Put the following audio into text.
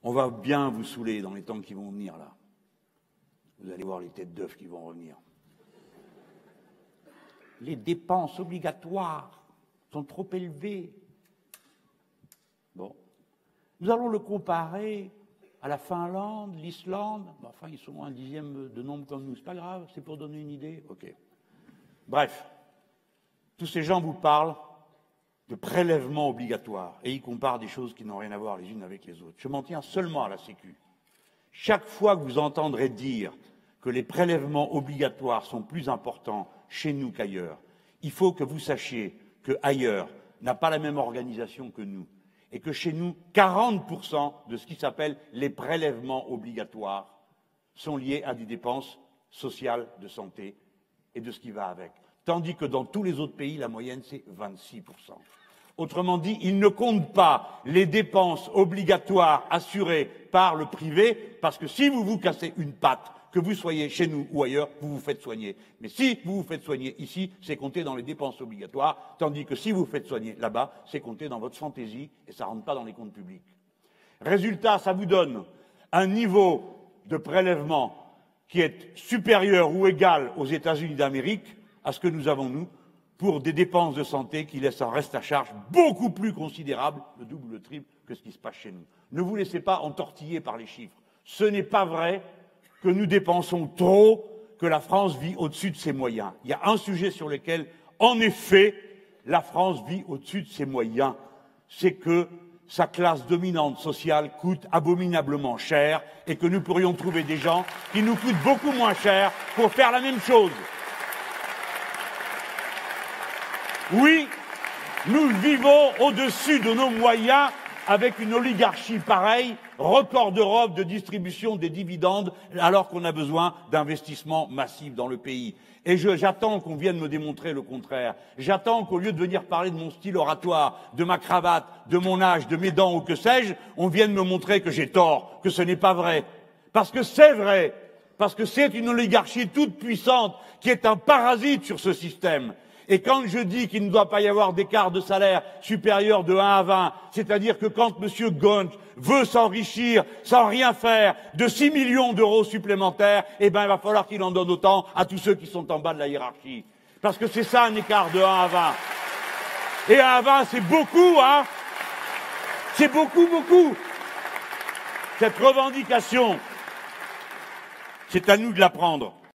On va bien vous saouler dans les temps qui vont venir, là. Vous allez voir les têtes d'œufs qui vont revenir. Les dépenses obligatoires sont trop élevées. Bon. Nous allons le comparer à la Finlande, l'Islande. Enfin, ils sont un dixième de nombre comme nous. C'est pas grave, c'est pour donner une idée. OK. Bref. Tous ces gens vous parlent de prélèvements obligatoires et ils comparent des choses qui n'ont rien à voir les unes avec les autres. Je m'en tiens seulement à la Sécu. Chaque fois que vous entendrez dire que les prélèvements obligatoires sont plus importants chez nous qu'ailleurs, il faut que vous sachiez qu'ailleurs n'a pas la même organisation que nous et que chez nous, 40% de ce qui s'appelle les prélèvements obligatoires sont liés à des dépenses sociales, de santé et de ce qui va avec. Tandis que dans tous les autres pays, la moyenne, c'est 26%. Autrement dit, ils ne comptent pas les dépenses obligatoires assurées par le privé, parce que si vous vous cassez une patte, que vous soyez chez nous ou ailleurs, vous vous faites soigner. Mais si vous vous faites soigner ici, c'est compté dans les dépenses obligatoires, tandis que si vous vous faites soigner là-bas, c'est compté dans votre fantaisie et ça ne rentre pas dans les comptes publics. Résultat, ça vous donne un niveau de prélèvement qui est supérieur ou égal aux États-Unis d'Amérique à ce que nous avons, nous, pour des dépenses de santé qui laissent un reste à charge beaucoup plus considérable, le double ou le triple, que ce qui se passe chez nous. Ne vous laissez pas entortiller par les chiffres. Ce n'est pas vrai que nous dépensons trop, que la France vit au-dessus de ses moyens. Il y a un sujet sur lequel, en effet, la France vit au-dessus de ses moyens. C'est que sa classe dominante sociale coûte abominablement cher et que nous pourrions trouver des gens qui nous coûtent beaucoup moins cher pour faire la même chose. Oui, nous vivons au-dessus de nos moyens avec une oligarchie pareille, record d'Europe de distribution des dividendes, alors qu'on a besoin d'investissements massifs dans le pays. Et j'attends qu'on vienne me démontrer le contraire. J'attends qu'au lieu de venir parler de mon style oratoire, de ma cravate, de mon âge, de mes dents ou que sais-je, on vienne me montrer que j'ai tort, que ce n'est pas vrai. Parce que c'est vrai, parce que c'est une oligarchie toute puissante qui est un parasite sur ce système. Et quand je dis qu'il ne doit pas y avoir d'écart de salaire supérieur de 1 à 20, c'est-à-dire que quand M. Gonch veut s'enrichir sans rien faire de 6 millions d'euros supplémentaires, eh ben il va falloir qu'il en donne autant à tous ceux qui sont en bas de la hiérarchie. Parce que c'est ça un écart de 1 à 20. Et 1 à 20, c'est beaucoup, hein. C'est beaucoup, beaucoup. Cette revendication, c'est à nous de la prendre.